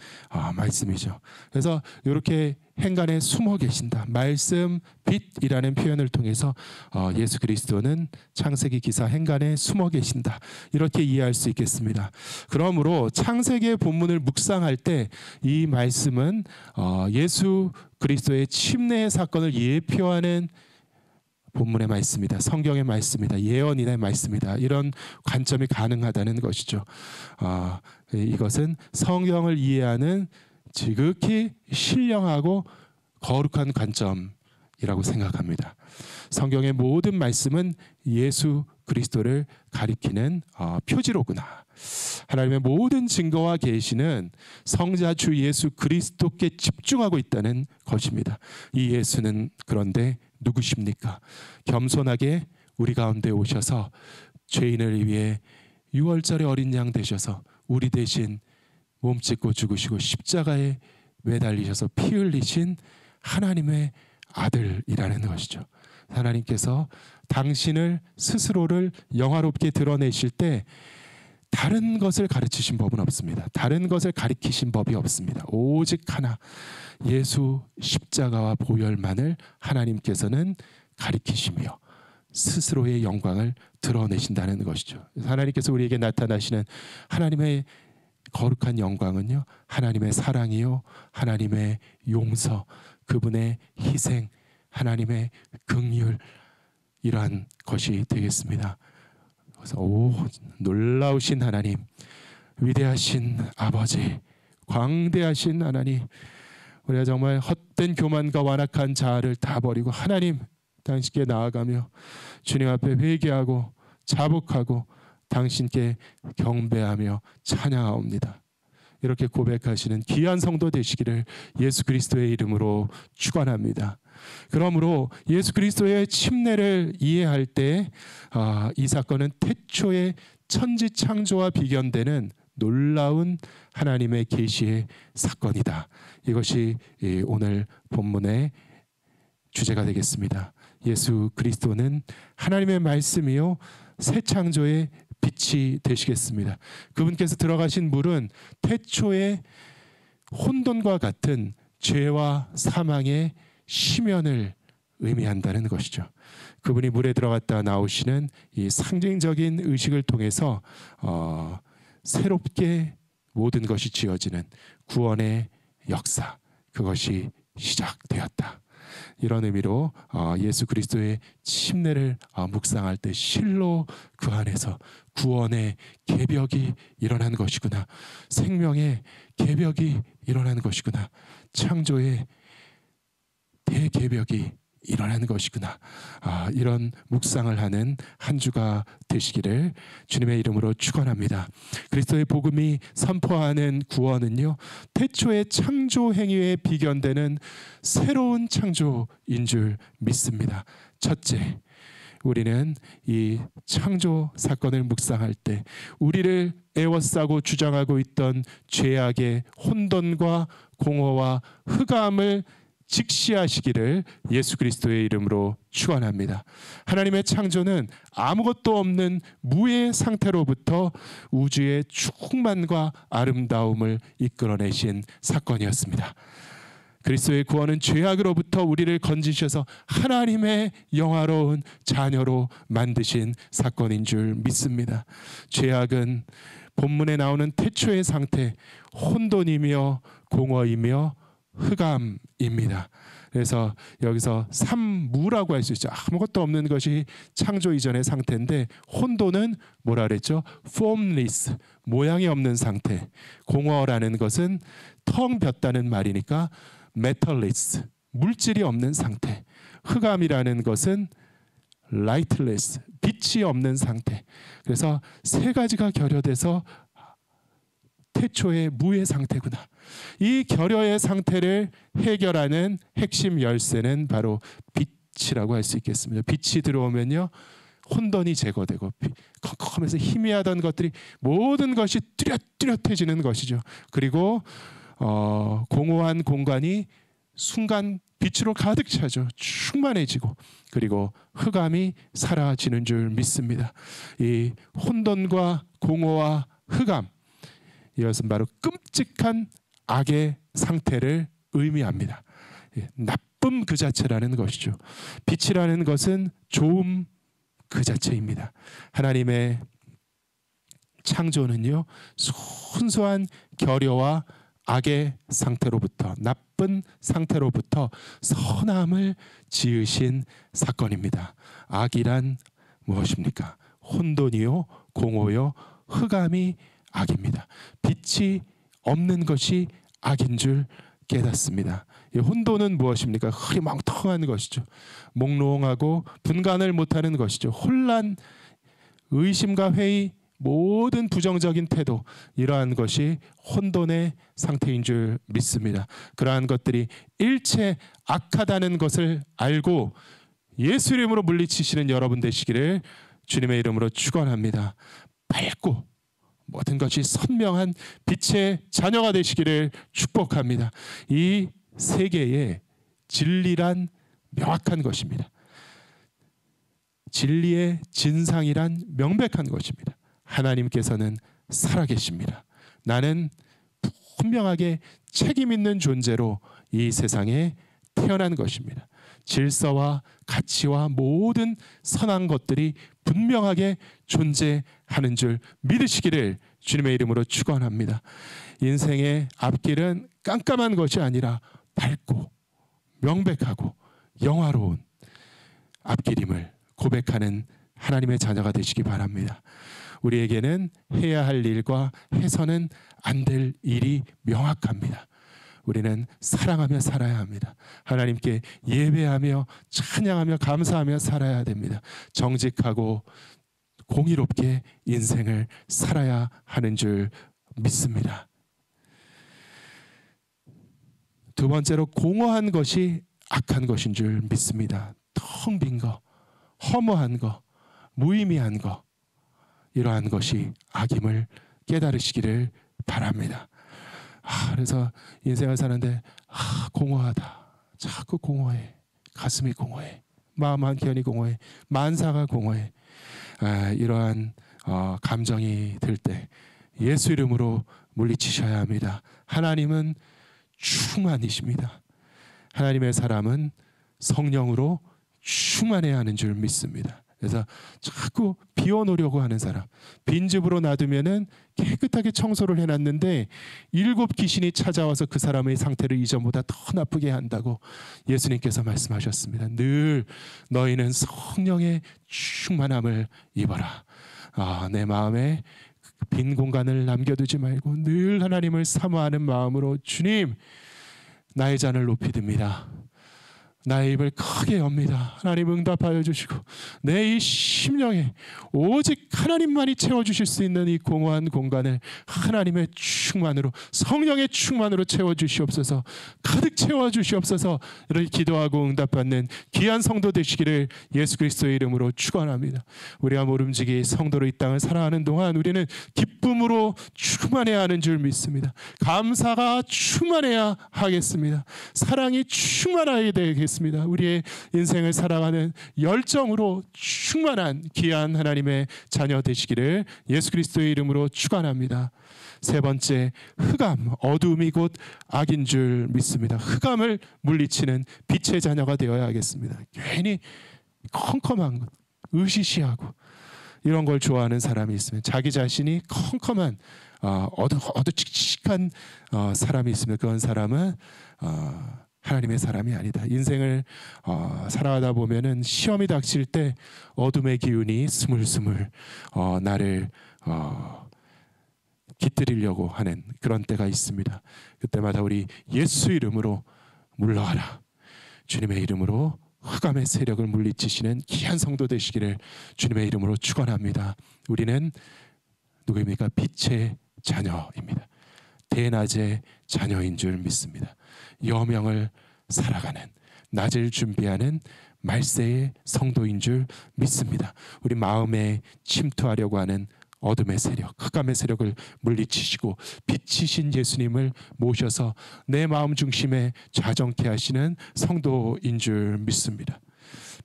말씀이죠. 그래서 이렇게 행간에 숨어 계신다. 말씀, 빛이라는 표현을 통해서 예수 그리스도는 창세기 기사 행간에 숨어 계신다. 이렇게 이해할 수 있겠습니다. 그러므로 창세기의 본문을 묵상할 때 이 말씀은 예수 그리스도의 침례의 사건을 예표하는 본문의 말씀이다. 성경의 말씀이다. 예언이다 말씀이다. 이런 관점이 가능하다는 것이죠. 이것은 성경을 이해하는 지극히 신령하고 거룩한 관점이라고 생각합니다. 성경의 모든 말씀은 예수 그리스도를 가리키는 표지로구나. 하나님의 모든 증거와 계시는 성자 주 예수 그리스도께 집중하고 있다는 것입니다. 이 예수는 그런데 누구십니까? 겸손하게 우리 가운데 오셔서 죄인을 위해 유월절의 어린 양 되셔서 우리 대신 몸짓고 죽으시고 십자가에 매달리셔서 피 흘리신 하나님의 아들이라는 것이죠. 하나님께서 당신을 스스로를 영화롭게 드러내실 때 다른 것을 가르치신 법은 없습니다. 다른 것을 가리키신 법이 없습니다. 오직 하나, 예수 십자가와 보혈만을 하나님께서는 가리키시며 스스로의 영광을 드러내신다는 것이죠. 하나님께서 우리에게 나타나시는 하나님의 거룩한 영광은요, 하나님의 사랑이요, 하나님의 용서, 그분의 희생, 하나님의 긍휼, 이러한 것이 되겠습니다. 그래서 놀라우신 하나님, 위대하신 아버지, 광대하신 하나님, 우리가 정말 헛된 교만과 완악한 자아를 다 버리고 하나님 당신께 나아가며 주님 앞에 회개하고 자복하고 당신께 경배하며 찬양하옵니다. 이렇게 고백하시는 귀한 성도 되시기를 예수 그리스도의 이름으로 축원합니다. 그러므로 예수 그리스도의 침례를 이해할 때 이 사건은 태초의 천지 창조와 비견되는 놀라운 하나님의 계시의 사건이다. 이것이 오늘 본문의 주제가 되겠습니다. 예수 그리스도는 하나님의 말씀이요 새 창조의 빛이 되시겠습니다. 그분께서 들어가신 물은 태초의 혼돈과 같은 죄와 사망의 심연을 의미한다는 것이죠. 그분이 물에 들어갔다 나오시는 이 상징적인 의식을 통해서 새롭게 모든 것이 지어지는 구원의 역사, 그것이 시작되었다. 이런 의미로 예수 그리스도의 침례를 묵상할 때 실로 그 안에서 구원의 개벽이 일어난 것이구나, 생명의 개벽이 일어난 것이구나, 창조의 대개벽이 일어나는 것이구나, 이런 묵상을 하는 한 주가 되시기를 주님의 이름으로 축원합니다. 그리스도의 복음이 선포하는 구원은요, 태초의 창조 행위에 비견되는 새로운 창조인 줄 믿습니다. 첫째, 우리는 이 창조 사건을 묵상할 때 우리를 애워싸고 주장하고 있던 죄악의 혼돈과 공허와 흑암을 직시하시기를 예수 그리스도의 이름으로 축원합니다. 하나님의 창조는 아무것도 없는 무의 상태로부터 우주의 충만과 아름다움을 이끌어내신 사건이었습니다. 그리스도의 구원은 죄악으로부터 우리를 건지셔서 하나님의 영화로운 자녀로 만드신 사건인 줄 믿습니다. 죄악은 본문에 나오는 태초의 상태, 혼돈이며 공허이며 흑암입니다. 그래서 여기서 삼무라고 할 수 있죠. 아무것도 없는 것이 창조 이전의 상태인데, 혼돈은 뭐라 그랬죠? formless, 모양이 없는 상태. 공허라는 것은 텅 볐다는 말이니까 metallless, 물질이 없는 상태. 흑암이라는 것은 lightless, 빛이 없는 상태. 그래서 세 가지가 결여돼서 태초의 무의 상태구나. 이 결여의 상태를 해결하는 핵심 열쇠는 바로 빛이라고 할 수 있겠습니다. 빛이 들어오면요, 혼돈이 제거되고 컴컴해서 희미하던 것들이 모든 것이 뚜렷뚜렷해지는 것이죠. 그리고 공허한 공간이 순간 빛으로 가득 차죠. 충만해지고, 그리고 흑암이 사라지는 줄 믿습니다. 이 혼돈과 공허와 흑암, 이것은 바로 끔찍한 악의 상태를 의미합니다. 나쁨 그 자체라는 것이죠. 빛이라는 것은 좋음 그 자체입니다. 하나님의 창조는요, 순수한 결여와 악의 상태로부터, 나쁜 상태로부터 선함을 지으신 사건입니다. 악이란 무엇입니까? 혼돈이요, 공허요, 흑암이 악입니다. 빛이 없는 것이 악인 줄 깨닫습니다. 이 혼돈은 무엇입니까? 흐리멍텅한 것이죠. 몽롱하고 분간을 못하는 것이죠. 혼란, 의심과 회의, 모든 부정적인 태도, 이러한 것이 혼돈의 상태인 줄 믿습니다. 그러한 것들이 일체 악하다는 것을 알고 예수 이름으로 물리치시는 여러분 되시기를 주님의 이름으로 축원합니다. 밝고 모든 것이 선명한 빛의 자녀가 되시기를 축복합니다. 이 세계의 진리란 명확한 것입니다. 진리의 진상이란 명백한 것입니다. 하나님께서는 살아계십니다. 나는 분명하게 책임 있는 존재로 이 세상에 태어난 것입니다. 질서와 가치와 모든 선한 것들이 분명하게 존재하는 줄 믿으시기를 주님의 이름으로 축원합니다. 인생의 앞길은 깜깜한 것이 아니라 밝고 명백하고 영화로운 앞길임을 고백하는 하나님의 자녀가 되시기 바랍니다. 우리에게는 해야 할 일과 해서는 안 될 일이 명확합니다. 우리는 사랑하며 살아야 합니다. 하나님께 예배하며 찬양하며 감사하며 살아야 됩니다. 정직하고 공의롭게 인생을 살아야 하는 줄 믿습니다. 두 번째로 공허한 것이 악한 것인 줄 믿습니다. 텅 빈 거, 허무한 거, 무의미한 거, 이러한 것이 악임을 깨달으시기를 바랍니다. 그래서 인생을 사는데 공허하다. 자꾸 공허해. 가슴이 공허해. 마음 한켠이 공허해. 만사가 공허해. 이러한 감정이 들 때 예수 이름으로 물리치셔야 합니다. 하나님은 충만이십니다. 하나님의 사람은 성령으로 충만해야 하는 줄 믿습니다. 그래서 자꾸 비워놓으려고 하는 사람, 빈집으로 놔두면은 깨끗하게 청소를 해놨는데 7 귀신이 찾아와서 그 사람의 상태를 이전보다 더 나쁘게 한다고 예수님께서 말씀하셨습니다. 늘 너희는 성령의 충만함을 입어라. 내 마음에 빈 공간을 남겨두지 말고 늘 하나님을 사모하는 마음으로 주님, 나의 잔을 높이 듭니다. 나의 입을 크게 엽니다. 하나님 응답하여 주시고 내 이 심령에 오직 하나님만이 채워주실 수 있는 이 공허한 공간을 하나님의 충만으로, 성령의 충만으로 채워주시옵소서. 가득 채워주시옵소서. 이렇게 기도하고 응답받는 귀한 성도 되시기를 예수 그리스도의 이름으로 축원합니다. 우리가 모름지기 성도로 이 땅을 살아가는 동안 우리는 기쁨으로 충만해야 하는 줄 믿습니다. 감사가 충만해야 하겠습니다. 사랑이 충만하게 되겠습니다. 우리의 인생을 살아가는 열정으로 충만한 귀한 하나님의 자녀 되시기를 예수 그리스도의 이름으로 축원합니다. 세 번째, 흑암, 어둠이 곧 악인 줄 믿습니다. 흑암을 물리치는 빛의 자녀가 되어야 하겠습니다. 괜히 컴컴한 것, 으시시하고 이런 걸 좋아하는 사람이 있으면, 자기 자신이 컴컴한 어두칙칙한 사람이 있으면 그런 사람은 하나님의 사람이 아니다. 인생을 살아가다 보면은 시험이 닥칠 때 어둠의 기운이 스물스물 나를 깃들이려고 하는 그런 때가 있습니다. 그때마다 우리 예수 이름으로 물러가라. 주님의 이름으로 흑암의 세력을 물리치시는 귀한 성도 되시기를 주님의 이름으로 축원합니다. 우리는 누구입니까? 빛의 자녀입니다. 대낮의 자녀인 줄 믿습니다. 여명을 살아가는, 낮을 준비하는 말세의 성도인 줄 믿습니다. 우리 마음에 침투하려고 하는 어둠의 세력, 흑암의 세력을 물리치시고 빛이신 예수님을 모셔서 내 마음 중심에 좌정케 하시는 성도인 줄 믿습니다.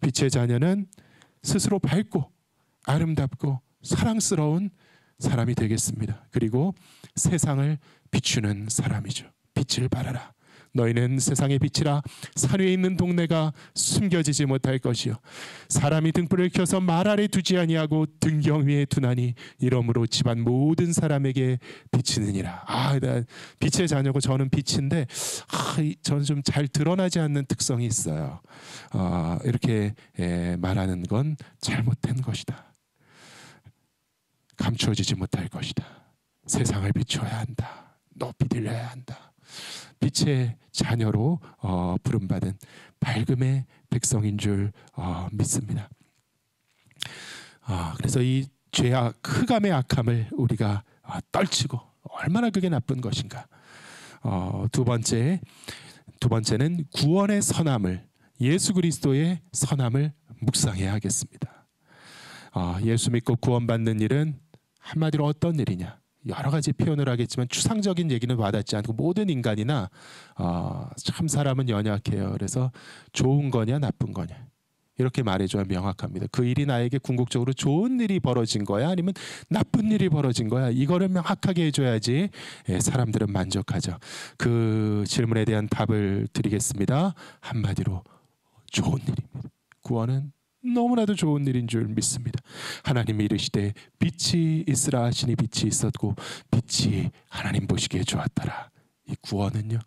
빛의 자녀는 스스로 밝고 아름답고 사랑스러운 사람이 되겠습니다. 그리고 세상을 비추는 사람이죠. 빛을 발하라. 너희는 세상의 빛이라. 산 위에 있는 동네가 숨겨지지 못할 것이요, 사람이 등불을 켜서 말 아래 두지 아니하고 등경 위에 두나니 이러므로 집안 모든 사람에게 비치느니라. 나 빛의 자녀고 저는 빛인데 저는 좀 잘 드러나지 않는 특성이 있어요. 이렇게 말하는 건 잘못된 것이다. 감추어지지 못할 것이다. 세상을 비추어야 한다. 높이 들려야 한다. 빛의 자녀로 부름받은 밝음의 백성인 줄 믿습니다. 그래서 이 죄악, 흑암의 악함을 우리가 떨치고 얼마나 그게 나쁜 것인가. 두 번째는 구원의 선함을, 예수 그리스도의 선함을 묵상해야 하겠습니다. 예수 믿고 구원받는 일은 한마디로 어떤 일이냐? 여러 가지 표현을 하겠지만 추상적인 얘기는 와닿지 않고 모든 인간이나 참 사람은 연약해요. 그래서 좋은 거냐 나쁜 거냐 이렇게 말해줘야 명확합니다. 그 일이 나에게 궁극적으로 좋은 일이 벌어진 거야 아니면 나쁜 일이 벌어진 거야, 이거를 명확하게 해줘야지 사람들은 만족하죠. 그 질문에 대한 답을 드리겠습니다. 한마디로 좋은 일입니다. 구원은 너무나도 좋은 일인 줄 믿습니다. 하나님이 이르시되 빛이 있으라 하시니 빛이 있었고 빛이 하나님 보시기에 좋았더라. 이 구원은요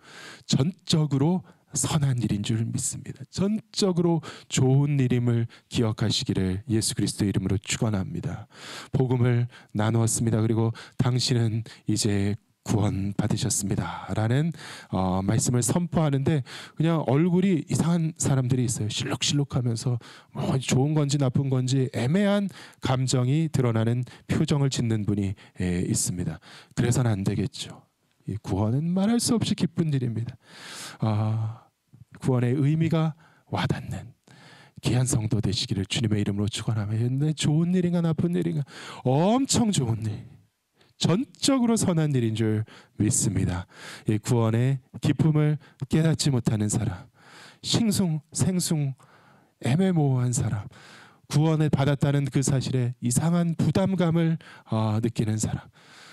전적으로 선한 일인 줄 믿습니다. 전적으로 좋은 일임을 기억하시기를 예수 그리스도의 이름으로 축원합니다. 복음을 나누었습니다. 그리고 당신은 이제 구원 받으셨습니다 라는 말씀을 선포하는데 그냥 얼굴이 이상한 사람들이 있어요. 실룩실룩하면서 뭐 좋은 건지 나쁜 건지 애매한 감정이 드러나는 표정을 짓는 분이 있습니다. 그래서는 안 되겠죠. 이 구원은 말할 수 없이 기쁜 일입니다. 구원의 의미가 와닿는 귀한 성도 되시기를 주님의 이름으로 축원하며, 좋은 일인가 나쁜 일인가 엄청 좋은 일, 전적으로 선한 일인 줄 믿습니다. 이 구원의 기쁨을 깨닫지 못하는 사람, 생숭 애매모호한 사람, 구원을 받았다는 그 사실에 이상한 부담감을 느끼는 사람,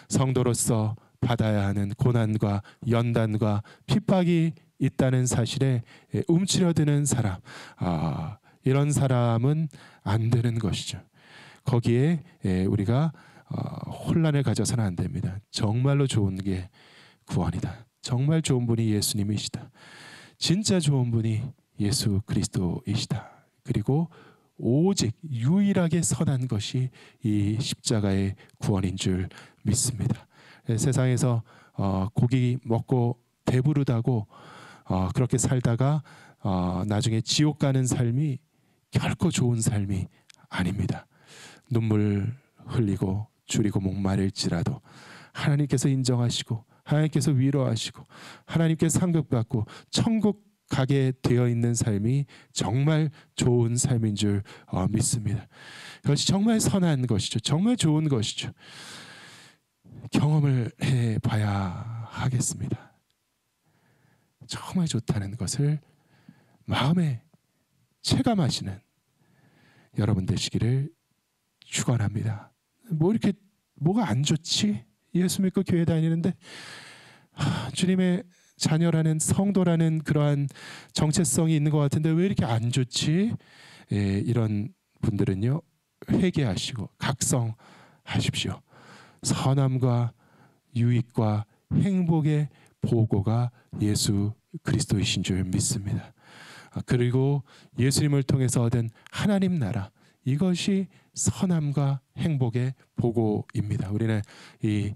성도로서 받아야 하는 고난과 연단과 핍박이 있다는 사실에 움츠려드는 사람, 이런 사람은 안 되는 것이죠. 거기에 우리가 혼란을 가져서는 안 됩니다. 정말로 좋은 게 구원이다. 정말 좋은 분이 예수님이시다. 진짜 좋은 분이 예수 그리스도이시다. 그리고 오직 유일하게 선한 것이 이 십자가의 구원인 줄 믿습니다. 세상에서 고기 먹고 배부르다고 그렇게 살다가 나중에 지옥 가는 삶이 결코 좋은 삶이 아닙니다. 눈물 흘리고 줄이고 목마를지라도 하나님께서 인정하시고 하나님께서 위로하시고 하나님께 상급받고 천국 가게 되어 있는 삶이 정말 좋은 삶인 줄 믿습니다. 그것이 정말 선한 것이죠. 정말 좋은 것이죠. 경험을 해봐야 하겠습니다. 정말 좋다는 것을 마음에 체감하시는 여러분 되시기를 축원합니다. 뭐가 안 좋지? 예수 믿고 교회 다니는데 주님의 자녀라는 성도라는 그러한 정체성이 있는 것 같은데 왜 이렇게 안 좋지? 이런 분들은요 회개하시고 각성하십시오. 선함과 유익과 행복의 보고가 예수 그리스도이신 줄 믿습니다. 그리고 예수님을 통해서 얻은 하나님 나라, 이것이 선함과 행복의 보고입니다. 우리는 이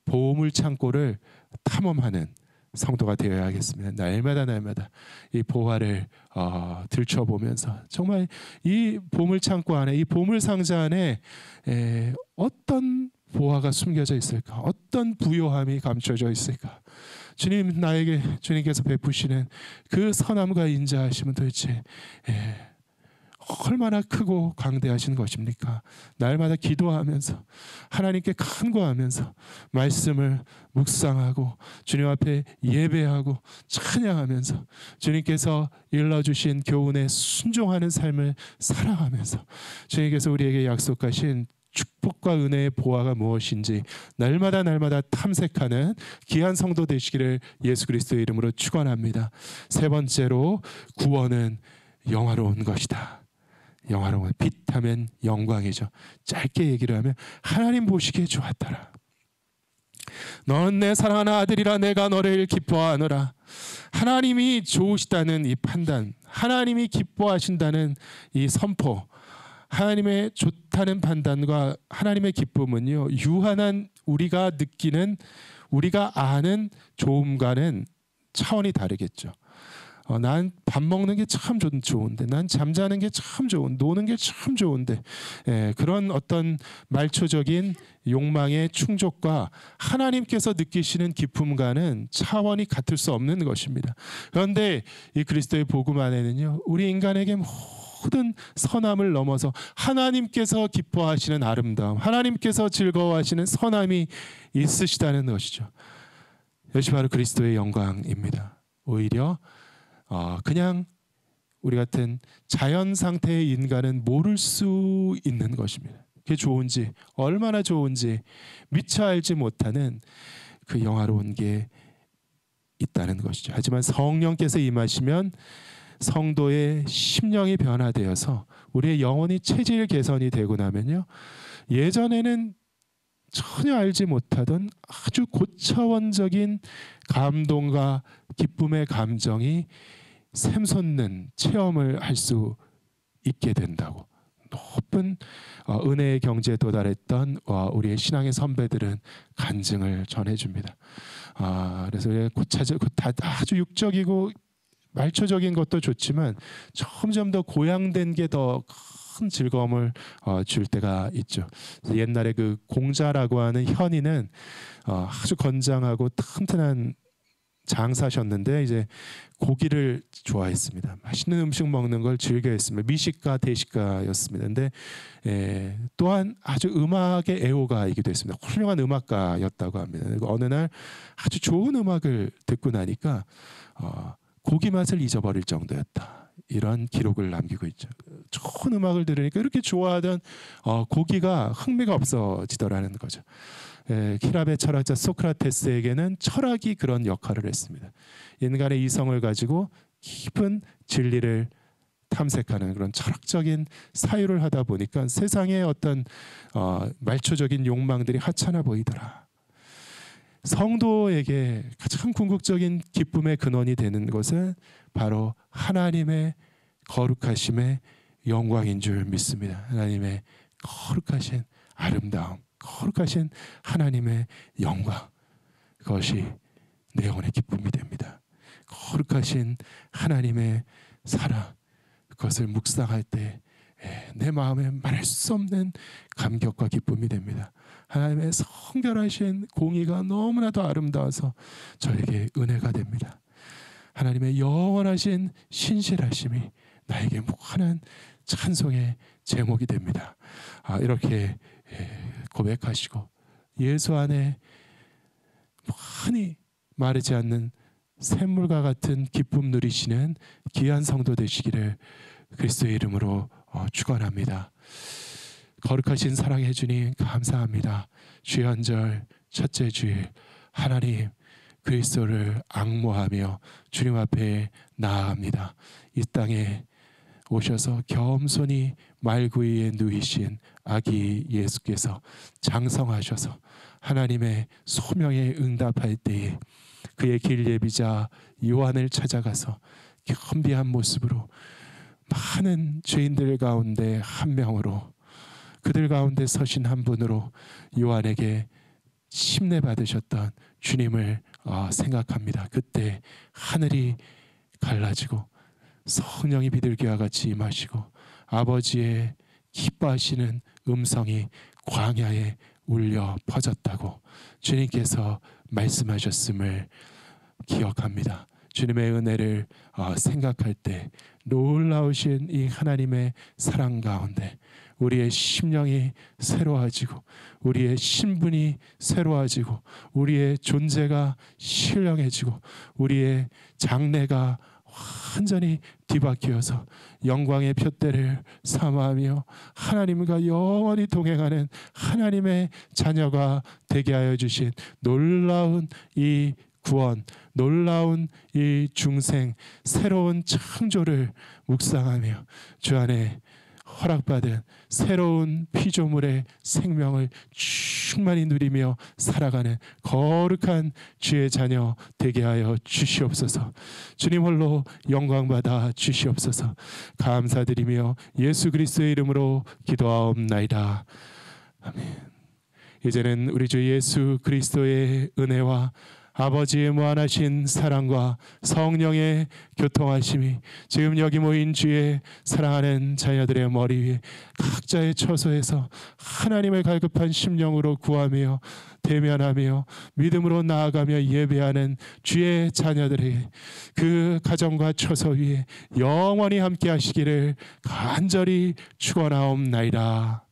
보물 창고를 탐험하는 성도가 되어야 하겠습니다. 날마다 이 보화를 들춰보면서 정말 이 보물 창고 안에, 이 보물 상자 안에 어떤 보화가 숨겨져 있을까? 어떤 부요함이 감춰져 있을까? 주님께서 베푸시는 그 선함과 인자하심은 도대체 얼마나 크고 강대하신 것입니까? 날마다 기도하면서 하나님께 간구하면서 말씀을 묵상하고 주님 앞에 예배하고 찬양하면서 주님께서 일러주신 교훈에 순종하는 삶을 살아가면서 주님께서 우리에게 약속하신 축복과 은혜의 보화가 무엇인지 날마다 탐색하는 귀한 성도 되시기를 예수 그리스도의 이름으로 축원합니다. 세 번째로, 구원은 영화로운 것이다. 영화로운, 빛하면 영광이죠. 짧게 얘기를 하면 하나님 보시기에 좋았더라. 너는 내 사랑하는 아들이라 내가 너를 기뻐하노라. 하나님이 좋으시다는 이 판단, 하나님이 기뻐하신다는 이 선포, 하나님의 좋다는 판단과 하나님의 기쁨은요 유한한 우리가 느끼는, 우리가 아는 좋음과는 차원이 다르겠죠. 난 밥 먹는 게 참 좋은데, 난 잠자는 게 참 노는 게 참 좋은데, 그런 어떤 말초적인 욕망의 충족과 하나님께서 느끼시는 기쁨과는 차원이 같을 수 없는 것입니다. 그런데 이 그리스도의 복음 안에는요, 우리 인간에게 모든 선함을 넘어서 하나님께서 기뻐하시는 아름다움, 하나님께서 즐거워하시는 선함이 있으시다는 것이죠. 이것이 바로 그리스도의 영광입니다. 오히려 그냥 우리 같은 자연 상태의 인간은 모를 수 있는 것입니다. 그게 좋은지, 얼마나 좋은지 미처 알지 못하는 그 영화로운 게 있다는 것이죠. 하지만 성령께서 임하시면 성도의 심령이 변화되어서 우리의 영혼이 체질 개선이 되고 나면요, 예전에는 전혀 알지 못하던 아주 고차원적인 감동과 기쁨의 감정이 샘솟는 체험을 할 수 있게 된다고 높은 은혜의 경지에 도달했던 우리의 신앙의 선배들은 간증을 전해줍니다. 그래서 아주 육적이고 말초적인 것도 좋지만 점점 더 고양된 게 더 큰 즐거움을 줄 때가 있죠. 옛날에 그 공자라고 하는 현인은 아주 건장하고 튼튼한 장사셨는데 이제 고기를 좋아했습니다. 맛있는 음식 먹는 걸 즐겨했습니다. 미식가 대식가였습니다. 근데 또한 아주 음악의 애호가이기도 했습니다. 훌륭한 음악가였다고 합니다. 어느 날 아주 좋은 음악을 듣고 나니까 고기 맛을 잊어버릴 정도였다. 이런 기록을 남기고 있죠. 좋은 음악을 들으니까 이렇게 좋아하던 고기가 흥미가 없어지더라는 거죠. 히랍의 철학자 소크라테스에게는 철학이 그런 역할을 했습니다. 인간의 이성을 가지고 깊은 진리를 탐색하는 그런 철학적인 사유를 하다 보니까 세상의 어떤 말초적인 욕망들이 하찮아 보이더라. 성도에게 가장 궁극적인 기쁨의 근원이 되는 것은 바로 하나님의 거룩하심의 영광인 줄 믿습니다. 하나님의 거룩하신 아름다움, 거룩하신 하나님의 영광, 그것이 내 영혼의 기쁨이 됩니다. 거룩하신 하나님의 사랑, 그것을 묵상할 때 내 마음에 말할 수 없는 감격과 기쁨이 됩니다. 하나님의 성결하신 공의가 너무나도 아름다워서 저에게 은혜가 됩니다. 하나님의 영원하신 신실하심이 나에게 무한한 찬송의 제목이 됩니다. 이렇게 고백하시고 예수 안에 많이 마르지 않는 샘물과 같은 기쁨 누리시는 귀한 성도 되시기를 그리스도의 이름으로 축원합니다. 거룩하신 사랑해 주님 감사합니다. 주연절 첫째 주일 하나님 그리스도를 앙모하며 주님 앞에 나아갑니다. 이 땅에 오셔서 겸손히 말구이에 누이신 아기 예수께서 장성하셔서 하나님의 소명에 응답할 때에 그의 길 예비자 요한을 찾아가서 겸비한 모습으로 많은 죄인들 가운데 한 명으로 그들 가운데 서신 한 분으로 요한에게 심내 받으셨던 주님을 생각합니다. 그때 하늘이 갈라지고 성령이 비둘기와 같이 임하시고 아버지의 기뻐하시는 음성이 광야에 울려 퍼졌다고 주님께서 말씀하셨음을 기억합니다. 주님의 은혜를 생각할 때 놀라우신 이 하나님의 사랑 가운데 우리의 심령이 새로워지고 우리의 신분이 새로워지고 우리의 존재가 신령해지고 우리의 장래가 완전히 뒤바뀌어서 영광의 푯대를 삼아하며 하나님과 영원히 동행하는 하나님의 자녀가 되게 하여 주신 놀라운 이 구원, 놀라운 이 중생, 새로운 창조를 묵상하며 주 안에 허락받은 새로운 피조물의 생명을 충만히 누리며 살아가는 거룩한 주의 자녀 되게 하여 주시옵소서. 주님 홀로 영광받아 주시옵소서. 감사드리며 예수 그리스도의 이름으로 기도하옵나이다. 아멘. 이제는 우리 주 예수 그리스도의 은혜와 아버지의 무한하신 사랑과 성령의 교통하심이 지금 여기 모인 주의 사랑하는 자녀들의 머리 위에 각자의 처소에서 하나님의 갈급한 심령으로 구하며 대면하며 믿음으로 나아가며 예배하는 주의 자녀들에게 그 가정과 처소 위에 영원히 함께 하시기를 간절히 축원하옵나이다.